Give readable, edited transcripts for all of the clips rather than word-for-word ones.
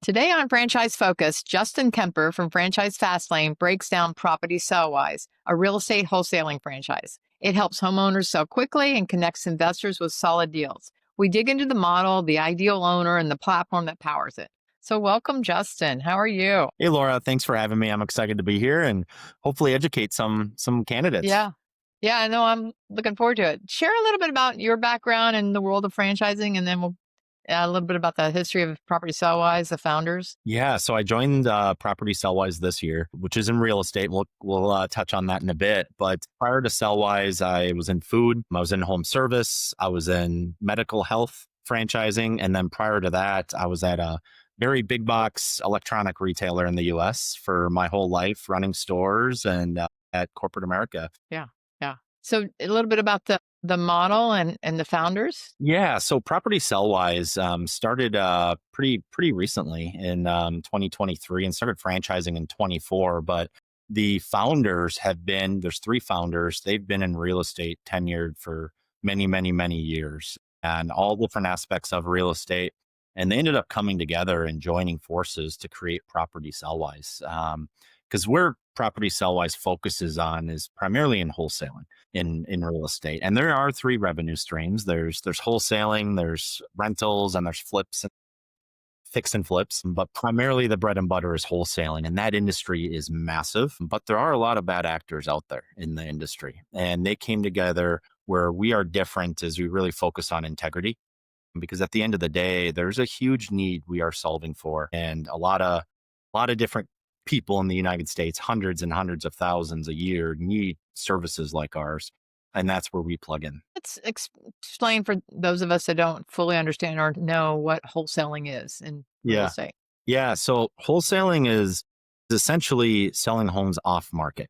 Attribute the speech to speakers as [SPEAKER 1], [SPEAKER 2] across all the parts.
[SPEAKER 1] Today on Franchise Focus, Justin Kemper from Franchise Fastlane breaks down Property Sellwise, a real estate wholesaling franchise. It helps homeowners sell quickly and connects investors with solid deals. We dig into the model, the ideal owner, and the platform that powers it. So welcome, Justin. How are you?
[SPEAKER 2] Hey, Laura, thanks for having me. I'm excited to be here and hopefully educate some candidates.
[SPEAKER 1] Yeah. Yeah, I know. I'm looking forward to it. Share a little bit about your background in the world of franchising, and then we'll a little bit about the history of Property Sellwise, the founders.
[SPEAKER 2] Yeah, so I joined Property Sellwise this year, which is in real estate. We'll touch on that in a bit. But prior to Sellwise, I was in food, I was in home service, I was in medical health franchising, and then prior to that, I was at a very big box electronic retailer in the U.S. for my whole life, running stores and at corporate America.
[SPEAKER 1] Yeah. Yeah. So a little bit about the model and the founders.
[SPEAKER 2] Yeah, so Property Sellwise started pretty recently in 2023 and started franchising in 24. But the founders there's three founders. They've been in real estate tenured for many years and all different aspects of real estate. And they ended up coming together and joining forces to create Property Sellwise. Because where Property Sellwise focuses on is primarily in wholesaling in real estate. And there are three revenue streams. There's wholesaling, there's rentals, and there's flips and fix and flips. But primarily the bread and butter is wholesaling. And that industry is massive. But there are a lot of bad actors out there in the industry. And they came together where we are different as we really focus on integrity. Because at the end of the day, there's a huge need we are solving for. And a lot of different people in the United States, hundreds and hundreds of thousands a year, need services like ours. And that's where we plug in.
[SPEAKER 1] Let's explain for those of us that don't fully understand or know what wholesaling is in real estate.
[SPEAKER 2] Yeah. So wholesaling is essentially selling homes off market.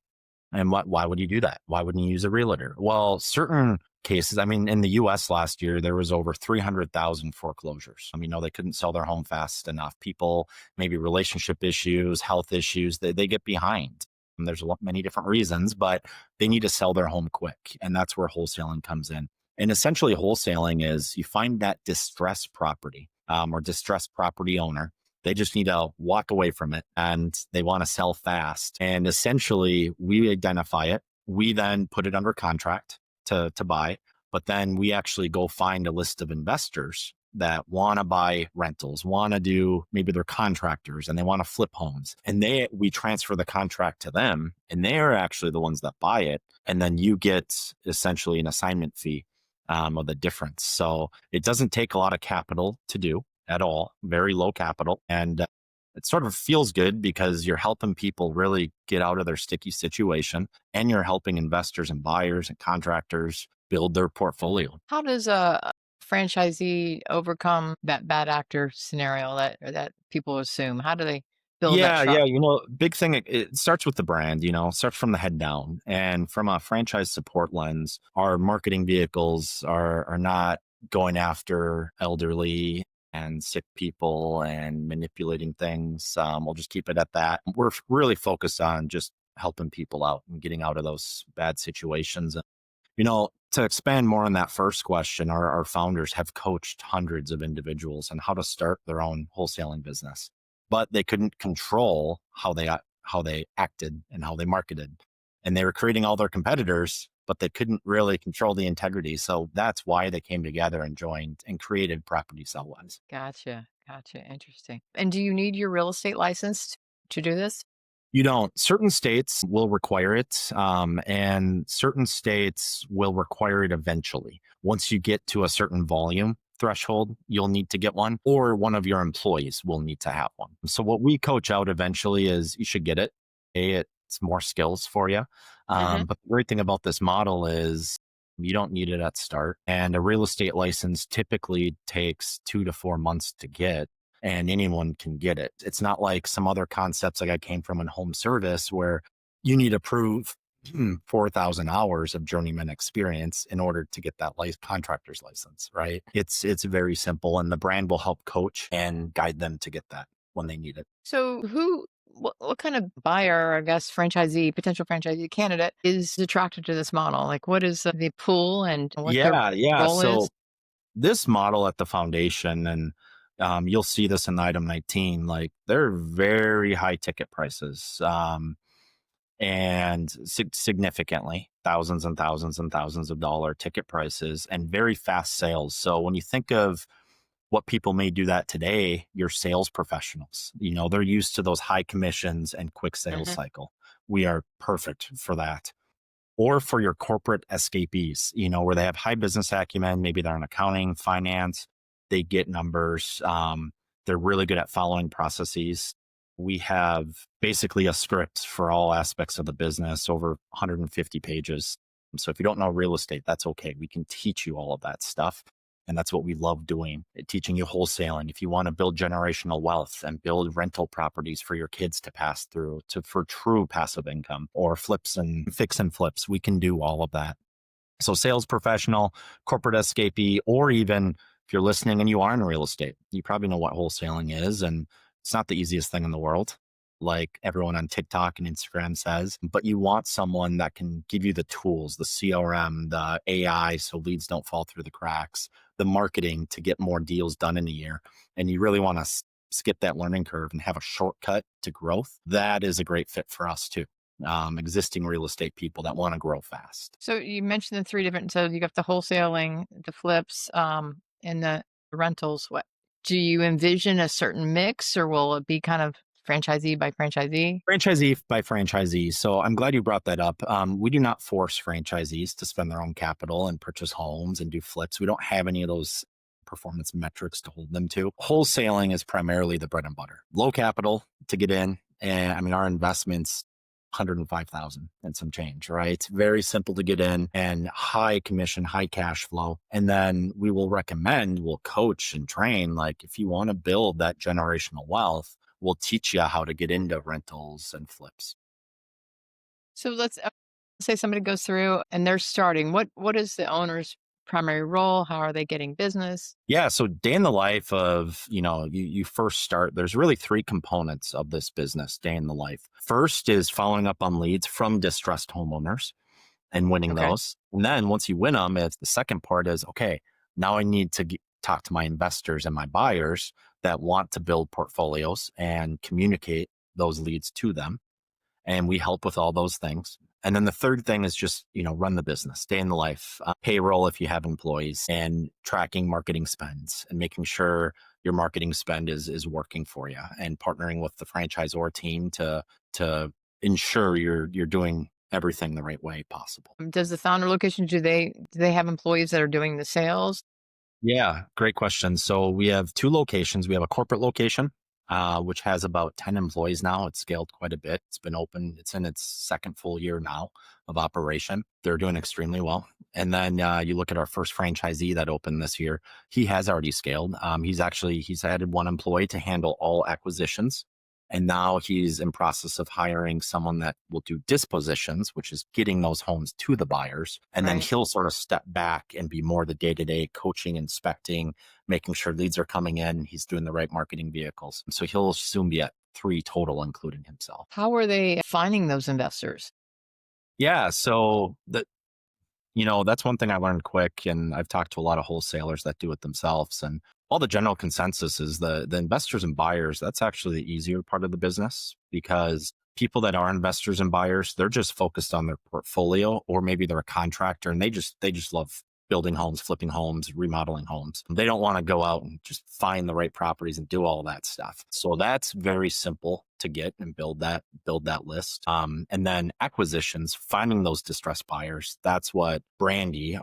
[SPEAKER 2] And why would you do that? Why wouldn't you use a realtor? Well, certain cases, I mean, in the US last year, there was over 300,000 foreclosures. They couldn't sell their home fast enough. People, maybe relationship issues, health issues, they get behind. And there's many different reasons, but they need to sell their home quick. And that's where wholesaling comes in. And essentially wholesaling is you find that distressed property or distressed property owner. They just need to walk away from it and they want to sell fast. And essentially we identify it. We then put it under contract to buy, but then we actually go find a list of investors that want to buy rentals, want to do, maybe they're contractors and they want to flip homes, and we transfer the contract to them and they are actually the ones that buy it. And then you get essentially an assignment fee of the difference. So it doesn't take a lot of capital to do at all, very low capital. And it sort of feels good because you're helping people really get out of their sticky situation and you're helping investors and buyers and contractors build their portfolio.
[SPEAKER 1] How does a franchisee overcome that bad actor scenario that people assume? How do they build that trust?
[SPEAKER 2] Big thing, it starts with the brand, starts from the head down. And from a franchise support lens, our marketing vehicles are not going after elderly and sick people and manipulating things. We'll just keep it at that. We're really focused on just helping people out and getting out of those bad situations. To expand more on that first question, our founders have coached hundreds of individuals on how to start their own wholesaling business, but they couldn't control how they acted and how they marketed. And they were creating all their competitors, but they couldn't really control the integrity. So that's why they came together and joined and created Property Sellwise.
[SPEAKER 1] Gotcha. Interesting. And do you need your real estate license to do this?
[SPEAKER 2] You don't. Certain states will require it, and certain states will require it eventually. Once you get to a certain volume threshold, you'll need to get one, or one of your employees will need to have one. So what we coach out eventually is you should get it. It's more skills for you. But the great thing about this model is you don't need it at start. And a real estate license typically takes 2 to 4 months to get, and anyone can get it. It's not like some other concepts like I came from in home service where you need to prove 4,000 hours of journeyman experience in order to get that contractor's license, right? It's very simple, and the brand will help coach and guide them to get that when they need it.
[SPEAKER 1] So what kind of buyer, I guess, potential franchisee candidate is attracted to this model? Like, what is the pool and what the goal
[SPEAKER 2] So
[SPEAKER 1] is?
[SPEAKER 2] this model at the foundation, and You'll see this in item 19, like they're very high ticket prices. And significantly thousands and thousands and thousands of dollar ticket prices and very fast sales. So when you think of what people may do that today, your sales professionals, they're used to those high commissions and quick sales cycle. We are perfect for that. Or for your corporate escapees, where they have high business acumen, maybe they're in accounting, finance, they get numbers. They're really good at following processes. We have basically a script for all aspects of the business, over 150 pages. So if you don't know real estate, that's okay. We can teach you all of that stuff. And that's what we love doing, teaching you wholesaling. If you want to build generational wealth and build rental properties for your kids to pass through for true passive income, or flips and fix and flips, we can do all of that. So sales professional, corporate escapee, or even if you're listening and you are in real estate, you probably know what wholesaling is. And it's not the easiest thing in the world, like everyone on TikTok and Instagram says, but you want someone that can give you the tools, the CRM, the AI, so leads don't fall through the cracks, the marketing to get more deals done in a year. And you really want to skip that learning curve and have a shortcut to growth. That is a great fit for us too. Existing real estate people that want to grow fast.
[SPEAKER 1] So you mentioned the three different, so you got the wholesaling, the flips, and the rentals. What do you envision a certain mix, or will it be kind of franchisee by franchisee?
[SPEAKER 2] Franchisee by franchisee. So I'm glad you brought that up. We do not force franchisees to spend their own capital and purchase homes and do flips. We don't have any of those performance metrics to hold them to. Wholesaling is primarily the bread and butter. Low capital to get in. And I mean, our investments, 105,000 and some change, right? It's very simple to get in and high commission, high cash flow. And then we'll coach and train. Like if you want to build that generational wealth, we'll teach you how to get into rentals and flips.
[SPEAKER 1] So let's say somebody goes through and they're starting. What is the owner's primary role? How are they getting business?
[SPEAKER 2] Yeah. So day in the life of, you first start, there's really three components of this business, day in the life. First is following up on leads from distressed homeowners and winning those. And then once you win them, the second part is, okay, now I need to talk to my investors and my buyers that want to build portfolios and communicate those leads to them. And we help with all those things. And then the third thing is just, run the business, day in the life, payroll if you have employees, and tracking marketing spends and making sure your marketing spend is working for you, and partnering with the franchisor team to ensure you're doing everything the right way possible.
[SPEAKER 1] Does the founder location, do they have employees that are doing the sales?
[SPEAKER 2] Yeah, great question. So we have two locations. We have a corporate location, which has about 10 employees now. It's scaled quite a bit. It's been open. It's in its second full year now of operation. They're doing extremely well. And then you look at our first franchisee that opened this year. He has already scaled. He's added one employee to handle all acquisitions. And now he's in process of hiring someone that will do dispositions, which is getting those homes to the buyers. And then he'll sort of step back and be more the day-to-day coaching, inspecting, making sure leads are coming in. He's doing the right marketing vehicles. So he'll soon be at 3 total, including himself.
[SPEAKER 1] How are they finding those investors?
[SPEAKER 2] Yeah. So that's one thing I learned quick. And I've talked to a lot of wholesalers that do it themselves. And all the general consensus is the investors and buyers, that's actually the easier part of the business, because people that are investors and buyers, they're just focused on their portfolio, or maybe they're a contractor and they just love building homes, flipping homes, remodeling homes. They don't want to go out and just find the right properties and do all that stuff. So that's very simple to get and build that list. And then acquisitions, finding those distressed buyers. That's what Brandy,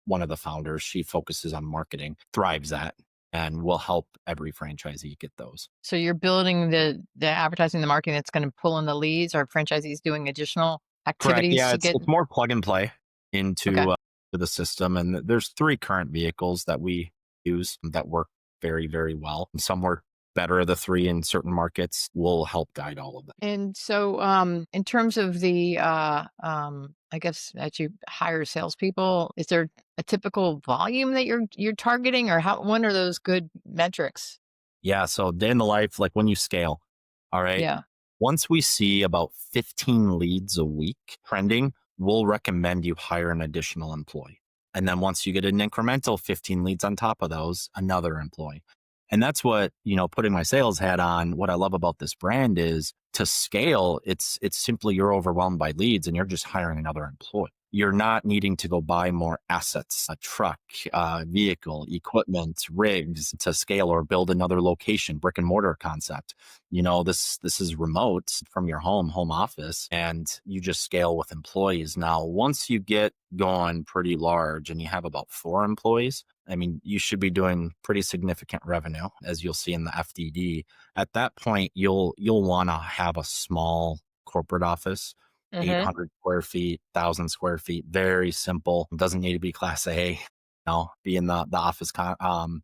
[SPEAKER 2] one of the founders, she focuses on marketing, thrives at, and we'll help every franchisee get those.
[SPEAKER 1] So you're building the advertising, the marketing that's going to pull in the leads, or franchisees doing additional activities?
[SPEAKER 2] Correct. Yeah,
[SPEAKER 1] to get.
[SPEAKER 2] It's more plug and play into the system. And there's 3 current vehicles that we use that work very, very well. And some work better. The 3 in certain markets will help guide all of them.
[SPEAKER 1] And so, in terms of the, I guess that you hire salespeople, is there a typical volume that you're targeting, or when are those good metrics?
[SPEAKER 2] Yeah. So day in the life, like when you scale, all right.
[SPEAKER 1] Yeah.
[SPEAKER 2] Once we see about 15 leads a week trending, we'll recommend you hire an additional employee. And then once you get an incremental 15 leads on top of those, another employee. And that's what, putting my sales hat on, what I love about this brand is to scale, it's simply you're overwhelmed by leads and you're just hiring another employee. You're not needing to go buy more assets, a truck, vehicle, equipment, rigs to scale or build another location, brick and mortar concept. This is remote from your home office, and you just scale with employees. Now, once you get going pretty large and you have about 4 employees, I mean, you should be doing pretty significant revenue, as you'll see in the FDD. At that point, you'll want to have a small corporate office,
[SPEAKER 1] Mm-hmm.
[SPEAKER 2] 800 square feet, 1,000 square feet, very simple. Doesn't need to be class A. Be in the office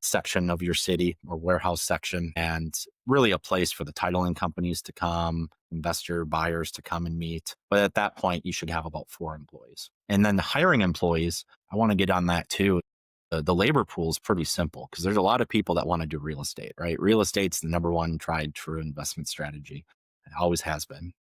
[SPEAKER 2] section of your city or warehouse section, and really a place for the titling companies to come, investor buyers to come and meet. But at that point, you should have about 4 employees. And then the hiring employees, I want to get on that too. The labor pool is pretty simple because there's a lot of people that want to do real estate, right? Real estate's the number one tried true investment strategy. It always has been.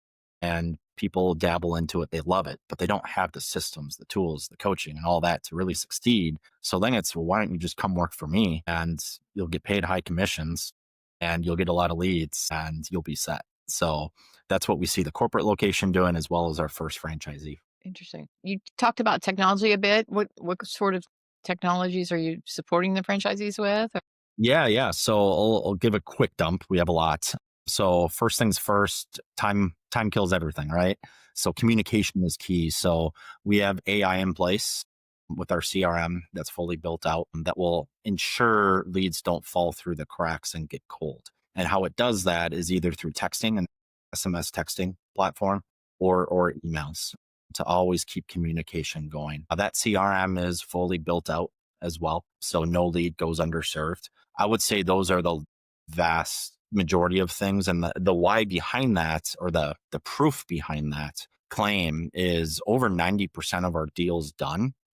[SPEAKER 2] And people dabble into it. They love it, but they don't have the systems, the tools, the coaching and all that to really succeed. So then it's, well, why don't you just come work for me and you'll get paid high commissions and you'll get a lot of leads and you'll be set. So that's what we see the corporate location doing, as well as our first franchisee.
[SPEAKER 1] Interesting. You talked about technology a bit. What sort of technologies are you supporting the franchisees with?
[SPEAKER 2] Yeah. So I'll give a quick dump. We have a lot. So first things first, time kills everything, right? So communication is key. So we have AI in place with our CRM that's fully built out that will ensure leads don't fall through the cracks and get cold. And how it does that is either through texting and SMS texting platform or emails to always keep communication going. That CRM is fully built out as well. So no lead goes underserved. I would say those are the vast majority of things. And the why behind that, or the proof behind that claim, is over 90% of our deals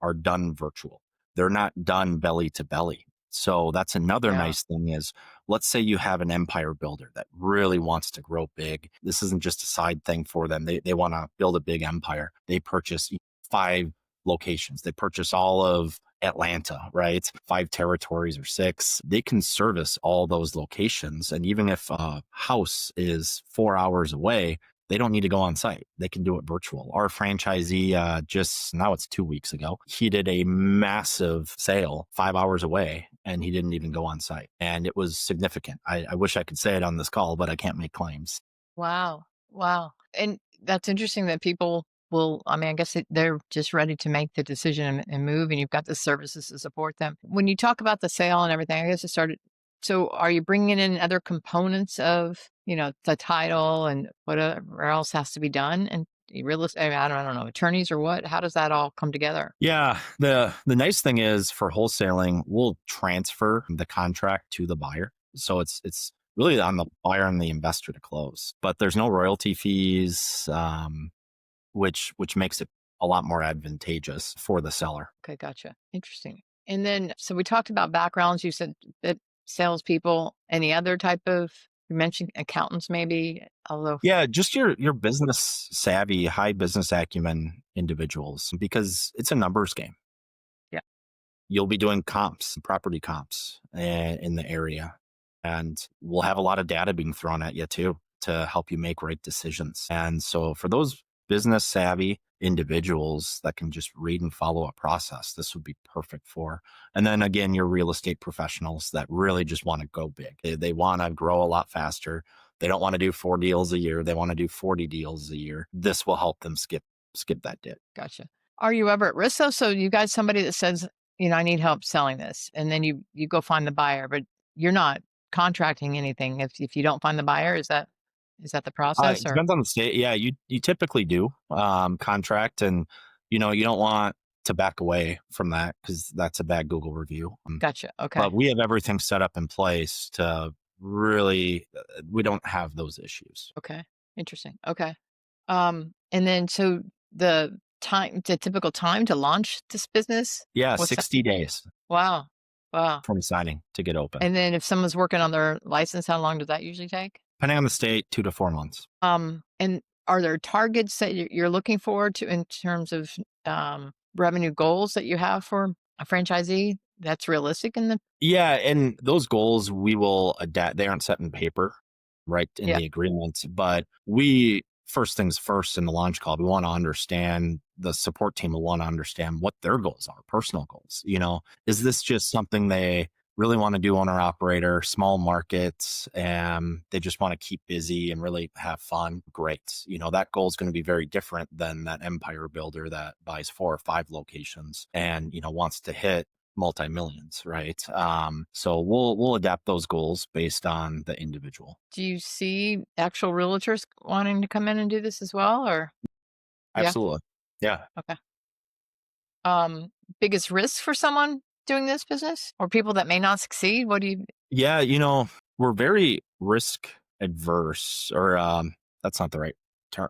[SPEAKER 2] are done virtual. They're not done belly to belly. So that's another
[SPEAKER 1] Yeah.
[SPEAKER 2] nice thing is, let's say you have an empire builder that really wants to grow big. This isn't just a side thing for them. They want to build a big empire. They purchase 5 locations. They purchase all of Atlanta, right? 5 territories or 6. They can service all those locations. And even if a house is 4 hours away, they don't need to go on site. They can do it virtual. Our franchisee, just now it's 2 weeks ago, he did a massive sale 5 hours away and he didn't even go on site. And it was significant. I wish I could say it on this call, but I can't make claims.
[SPEAKER 1] Wow. Wow. And that's interesting that people will, I mean, I guess they're just ready to make the decision and move, and you've got the services to support them. When you talk about the sale and everything, I guess it started. So are you bringing in other components of, the title and whatever else has to be done? And real estate, I don't know, attorneys or what? How does that all come together?
[SPEAKER 2] Yeah. The nice thing is, for wholesaling, we'll transfer the contract to the buyer. So it's really on the buyer and the investor to close, but there's no royalty fees, which makes it a lot more advantageous for the seller.
[SPEAKER 1] Okay, gotcha. Interesting. And then, so we talked about backgrounds. You said that salespeople, any other type of, you mentioned accountants maybe, although,
[SPEAKER 2] Yeah, just your business savvy, high business acumen individuals, because it's a numbers game.
[SPEAKER 1] yeah,
[SPEAKER 2] You'll be doing comps, property comps in the area. And we'll have a lot of data being thrown at you too to help you make right decisions. And so for those business savvy individuals that can just read and follow a process, this would be perfect for. And then again, your real estate professionals that really just want to go big. They want to grow a lot faster. They don't want to do 4 deals a year. They want to do 40 deals a year. This will help them skip that dip.
[SPEAKER 1] gotcha. Are you ever at risk though? So you got somebody that says, I need help selling this, and then you go find the buyer, but you're not contracting anything if you don't find the buyer. Is that the process
[SPEAKER 2] It
[SPEAKER 1] or?
[SPEAKER 2] depends on the state. Yeah, you typically do contract, and you don't want to back away from that because that's a bad Google review.
[SPEAKER 1] Gotcha. Okay.
[SPEAKER 2] But we have everything set up in place to really, we don't have those issues.
[SPEAKER 1] Okay. Interesting. Okay. And then so the typical time to launch this business,
[SPEAKER 2] Yeah,
[SPEAKER 1] what's that?
[SPEAKER 2] 60 days
[SPEAKER 1] Wow. Wow.
[SPEAKER 2] from signing to get open.
[SPEAKER 1] And then if someone's working on their license, how long does that usually take?
[SPEAKER 2] Depending on the state, 2 to 4 months.
[SPEAKER 1] And are there targets that you're looking forward to in terms of revenue goals that you have for a franchisee? That's realistic in the
[SPEAKER 2] Yeah, and those goals we will adapt. They aren't set in paper, right, in
[SPEAKER 1] yeah.
[SPEAKER 2] the agreement, but we first things first in the launch call, we want to understand the support team will want to understand what their goals are, personal goals. Is this just something they really want to do owner operator, small markets, and they just want to keep busy and really have fun? Great. That goal is going to be very different than that empire builder that buys 4 or 5 locations and, wants to hit multi-millions, right? So we'll adapt those goals based on the individual.
[SPEAKER 1] Do you see actual realtors wanting to come in and do this as well, or yeah?
[SPEAKER 2] Absolutely. Yeah.
[SPEAKER 1] Okay. Um, Biggest risk for someone doing this business or people that may not succeed? What do you
[SPEAKER 2] Yeah. We're very risk adverse, or that's not the right term.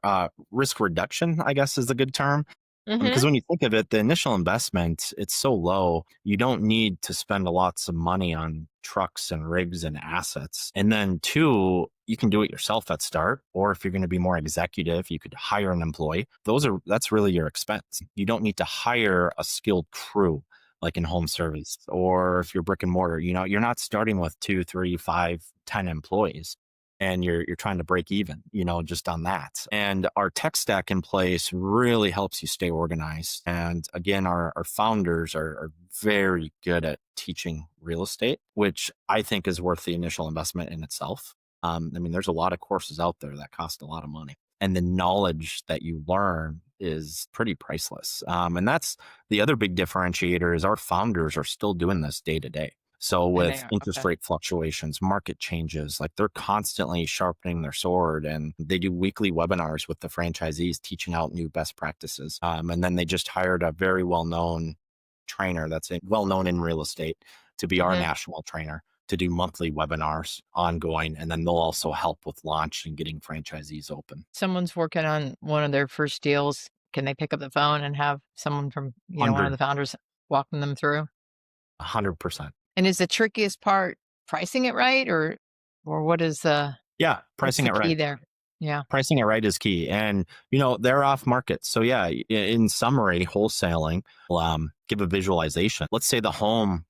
[SPEAKER 2] Risk reduction, I guess, is the good term. Because
[SPEAKER 1] Mhm.
[SPEAKER 2] when you think of it, the initial investment, it's so low. You don't need to spend lots of money on trucks and rigs and assets. And then two, you can do it yourself at start. Or if you're going to be more executive, you could hire an employee. That's really your expense. You don't need to hire a skilled crew like in home service, or if you're brick and mortar, you're not starting with 2, 3, 5, 10 employees and you're trying to break even, just on that. And our tech stack in place really helps you stay organized. And again, our founders are very good at teaching real estate, which I think is worth the initial investment in itself. There's a lot of courses out there that cost a lot of money, and the knowledge that you learn is pretty priceless. And that's the other big differentiator is our founders are still doing this day to day. So
[SPEAKER 1] and they
[SPEAKER 2] with
[SPEAKER 1] are
[SPEAKER 2] interest
[SPEAKER 1] okay.
[SPEAKER 2] rate fluctuations, market changes, like they're constantly sharpening their sword, and they do weekly webinars with the franchisees teaching out new best practices. And then they just hired a very well-known trainer that's well-known in real estate to be our
[SPEAKER 1] Mhm.
[SPEAKER 2] national trainer to do monthly webinars ongoing. And then they'll also help with launch and getting franchisees open.
[SPEAKER 1] Someone's working on one of their first deals. Can they pick up the phone and have someone from, one of
[SPEAKER 2] 100,
[SPEAKER 1] the founders walking them through?
[SPEAKER 2] 100%.
[SPEAKER 1] And is the trickiest part pricing it right, or what is
[SPEAKER 2] Yeah,
[SPEAKER 1] what's
[SPEAKER 2] pricing
[SPEAKER 1] the
[SPEAKER 2] it
[SPEAKER 1] key
[SPEAKER 2] right.
[SPEAKER 1] there? Yeah.
[SPEAKER 2] Pricing it right is key. And, they're off market. So yeah, in summary, wholesaling will give a visualization. Let's say the home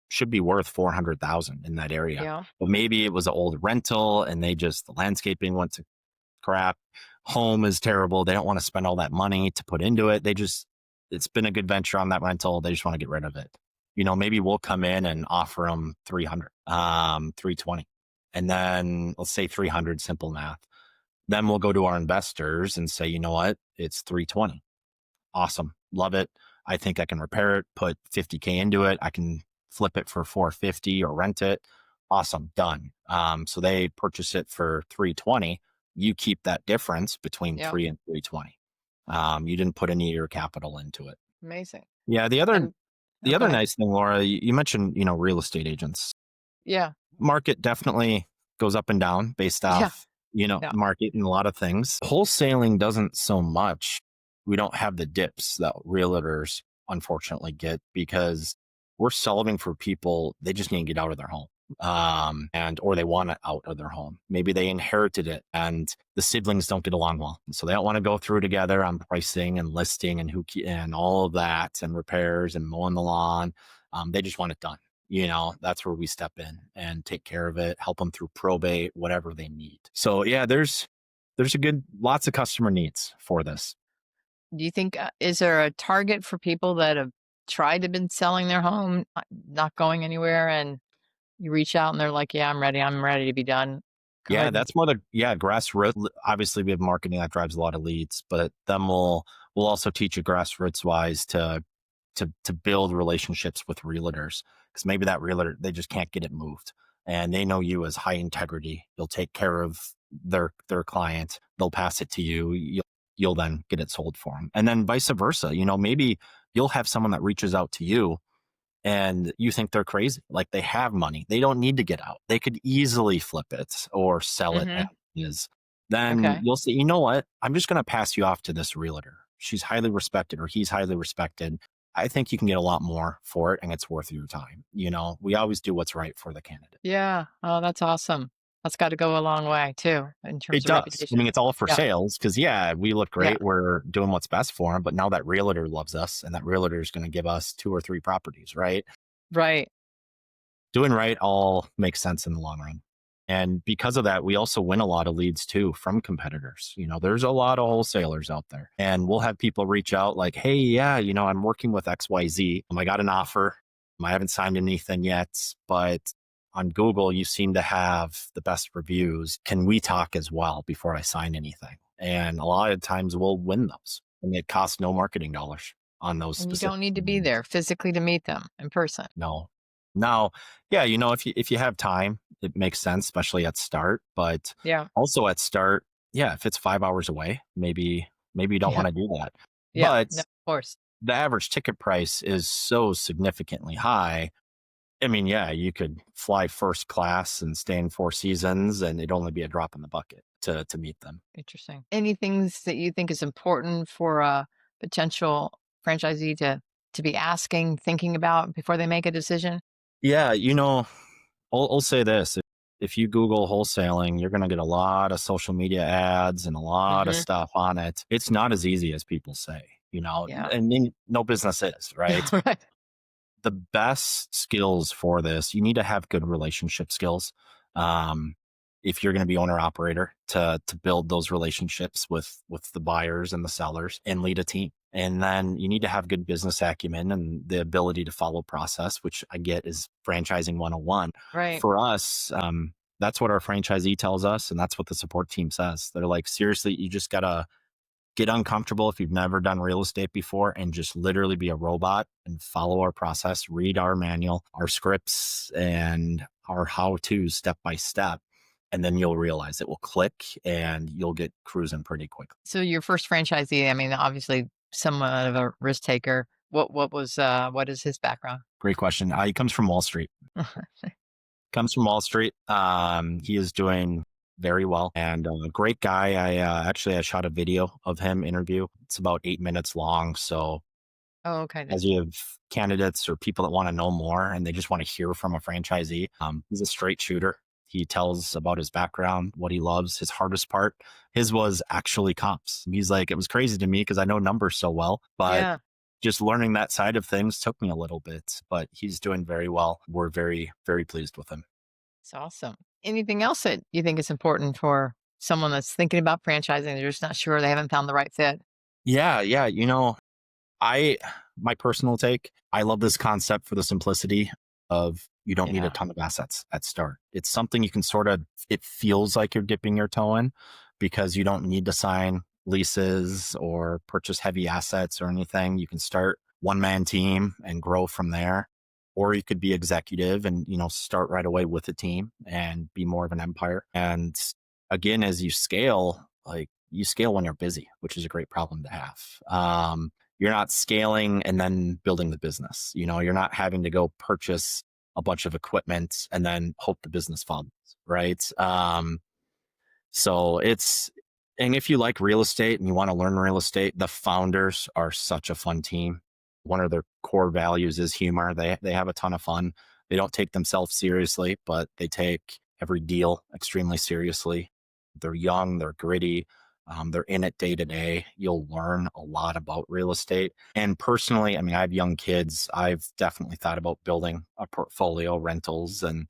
[SPEAKER 2] should be worth 400,000 in that area.
[SPEAKER 1] Yeah.
[SPEAKER 2] But maybe it was an old rental and the landscaping went to crap. Home is terrible. They don't want to spend all that money to put into it. It's been a good venture on that rental. They just want to get rid of it. Maybe we'll come in and offer them 300, 320. And then let's say 300, simple math. Then we'll go to our investors and say, you know what? It's 320. Awesome. Love it. I think I can repair it, put 50K into it. I can flip it for 450 or rent it. Awesome. Done. So they purchase it for 320. You keep that difference between
[SPEAKER 1] Yeah.
[SPEAKER 2] 3 and 320. You didn't put any of your capital into it.
[SPEAKER 1] Amazing.
[SPEAKER 2] Yeah. The other,
[SPEAKER 1] And oh,
[SPEAKER 2] the
[SPEAKER 1] go
[SPEAKER 2] other
[SPEAKER 1] ahead.
[SPEAKER 2] nice thing, Laura, you mentioned, real estate agents.
[SPEAKER 1] Yeah.
[SPEAKER 2] Market definitely goes up and down based
[SPEAKER 1] Yeah.
[SPEAKER 2] off,
[SPEAKER 1] Yeah.
[SPEAKER 2] market and a lot of things. Wholesaling doesn't so much. We don't have the dips that realtors unfortunately get because we're solving for people. They just need to get out of their home. Or they want it out of their home. Maybe they inherited it and the siblings don't get along well. So they don't want to go through together on pricing and listing and and all of that and repairs and mowing the lawn. They just want it done. That's where we step in and take care of it, help them through probate, whatever they need. So yeah, there's lots of customer needs for this.
[SPEAKER 1] Do you think is there a target for people that have tried to been selling their home, not going anywhere, and you reach out and they're like, "Yeah, I'm ready. I'm ready to be done." Go
[SPEAKER 2] Yeah,
[SPEAKER 1] ahead and
[SPEAKER 2] that's more grassroots. Obviously, we have marketing that drives a lot of leads, but then we'll also teach you grassroots wise to build relationships with realtors, because maybe that realtor, they just can't get it moved, and they know you as high integrity. You'll take care of their client. They'll pass it to you. You'll then get it sold for them, and then vice versa. Maybe you'll have someone that reaches out to you and you think they're crazy. Like they have money. They don't need to get out. They could easily flip it or sell it as
[SPEAKER 1] Mhm.
[SPEAKER 2] is. Then
[SPEAKER 1] Okay.
[SPEAKER 2] you'll say, you know what? I'm just going to pass you off to this realtor. She's highly respected, or he's highly respected. I think you can get a lot more for it and it's worth your time. We always do what's right for the candidate.
[SPEAKER 1] Yeah. Oh, that's awesome. That's got to go a long way too in
[SPEAKER 2] It
[SPEAKER 1] terms of
[SPEAKER 2] does. I
[SPEAKER 1] reputation.
[SPEAKER 2] mean, it's all for
[SPEAKER 1] Yeah.
[SPEAKER 2] sales because, yeah, we look
[SPEAKER 1] Yeah.
[SPEAKER 2] great. We're doing what's best for them. But now that realtor loves us and that realtor is going to give us 2 or 3 properties, right?
[SPEAKER 1] Right.
[SPEAKER 2] Doing right all makes sense in the long run. And because of that, we also win a lot of leads too from competitors. There's a lot of wholesalers out there, and we'll have people reach out like, hey, yeah, I'm working with XYZ. I got an offer. I haven't signed anything yet, but on Google, you seem to have the best reviews. Can we talk as well before I sign anything? And a lot of times we'll win those, and it costs no marketing dollars on those
[SPEAKER 1] And you
[SPEAKER 2] specific
[SPEAKER 1] don't need to be
[SPEAKER 2] ones.
[SPEAKER 1] there physically to meet them in person.
[SPEAKER 2] No. Now, yeah, if you have time, it makes sense, especially at start. But
[SPEAKER 1] Yeah.
[SPEAKER 2] also at start, yeah, if it's 5 hours away, maybe you don't
[SPEAKER 1] Yeah.
[SPEAKER 2] want to do that.
[SPEAKER 1] Yeah.
[SPEAKER 2] But
[SPEAKER 1] No, of course.
[SPEAKER 2] the average ticket price is so significantly high. I mean, yeah, you could fly first class and stay in 4 seasons, and it'd only be a drop in the bucket to meet them.
[SPEAKER 1] Interesting. Any things that you think is important for a potential franchisee to be asking, thinking about before they make a decision?
[SPEAKER 2] Yeah, I'll say this. If you Google wholesaling, you're going to get a lot of social media ads and a lot of
[SPEAKER 1] Hmm.
[SPEAKER 2] stuff on it. It's not as easy as people say,
[SPEAKER 1] Yeah.
[SPEAKER 2] I mean, no business is, right?
[SPEAKER 1] Right.
[SPEAKER 2] The best skills for this, you need to have good relationship skills. Um, if you're going to be owner operator to build those relationships with the buyers and the sellers and lead a team. And then you need to have good business acumen and the ability to follow process, which I get is franchising 101.
[SPEAKER 1] Right.
[SPEAKER 2] For us, that's what our franchisee tells us. And that's what the support team says. They're like, seriously, you just got to get uncomfortable if you've never done real estate before and just literally be a robot and follow our process, read our manual, our scripts, and our how to step by step. And then you'll realize it will click and you'll get cruising pretty quickly.
[SPEAKER 1] So your first franchisee, I mean, obviously somewhat of a risk taker. What is his background?
[SPEAKER 2] Great question. He comes from Wall Street. Comes from Wall Street. He is doing very well and a great guy. I shot a video of him interview. It's about 8 minutes long. So
[SPEAKER 1] Oh, okay.
[SPEAKER 2] as you have candidates or people that want to know more and they just want to hear from a franchisee, he's a straight shooter. He tells about his background, what he loves, his hardest part. His was actually comps. He's like, it was crazy to me because I know numbers so well, but
[SPEAKER 1] Yeah.
[SPEAKER 2] just learning that side of things took me a little bit, but he's doing very well. We're very, very pleased with him.
[SPEAKER 1] It's awesome. Anything else that you think is important for someone that's thinking about franchising? They're just not sure they haven't found the right fit.
[SPEAKER 2] Yeah. Yeah. I my personal take, I love this concept for the simplicity of you don't need a
[SPEAKER 1] Yeah.
[SPEAKER 2] ton of assets at start. It's something you can it feels like you're dipping your toe in because you don't need to sign leases or purchase heavy assets or anything. You can start one man team and grow from there. Or you could be executive and, start right away with a team and be more of an empire. And again, as you scale, like you scale when you're busy, which is a great problem to have. You're not scaling and then building the business. You're not having to go purchase a bunch of equipment and then hope the business follows, right? So and if you like real estate and you want to learn real estate, the founders are such a fun team. One of their core values is humor. They have a ton of fun. They don't take themselves seriously, but they take every deal extremely seriously. They're young, they're gritty, they're in it day to day. You'll learn a lot about real estate. And personally, I mean, I have young kids. I've definitely thought about building a portfolio, rentals, and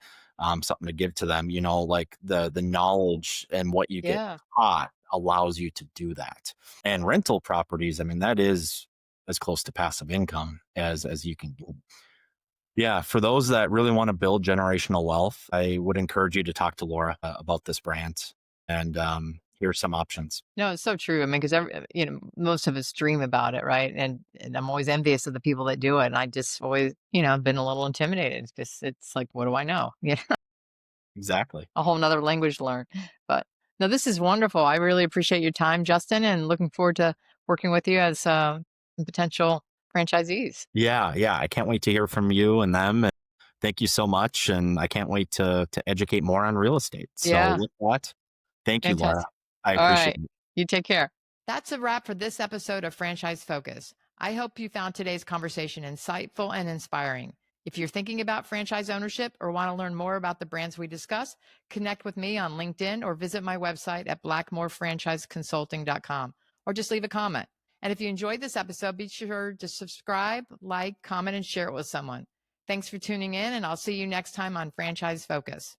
[SPEAKER 2] something to give to them. Like the knowledge and what you get
[SPEAKER 1] Yeah.
[SPEAKER 2] taught allows you to do that. And rental properties, I mean, that is as close to passive income as you can get. Yeah, for those that really want to build generational wealth, I would encourage you to talk to Laura about this brand and here's some options.
[SPEAKER 1] No, it's so true. I mean, because most of us dream about it, right? And I'm always envious of the people that do it. And I just always, been a little intimidated because it's like, what do I know? Yeah,
[SPEAKER 2] Exactly.
[SPEAKER 1] a whole nother language to learn. But no, this is wonderful. I really appreciate your time, Justin, and looking forward to working with you as potential franchisees.
[SPEAKER 2] Yeah, yeah. I can't wait to hear from you and them. And thank you so much. And I can't wait to educate more on real estate. So
[SPEAKER 1] Yeah,
[SPEAKER 2] with that, thank you, Laura.
[SPEAKER 1] fantastic.
[SPEAKER 2] I
[SPEAKER 1] All
[SPEAKER 2] appreciate
[SPEAKER 1] right,
[SPEAKER 2] it.
[SPEAKER 1] you take care. That's a wrap for this episode of Franchise Focus. I hope you found today's conversation insightful and inspiring. If you're thinking about franchise ownership or want to learn more about the brands we discuss, connect with me on LinkedIn or visit my website at blackmorefranchiseconsulting.com or just leave a comment. And if you enjoyed this episode, be sure to subscribe, like, comment, and share it with someone. Thanks for tuning in, and I'll see you next time on Franchise Focus.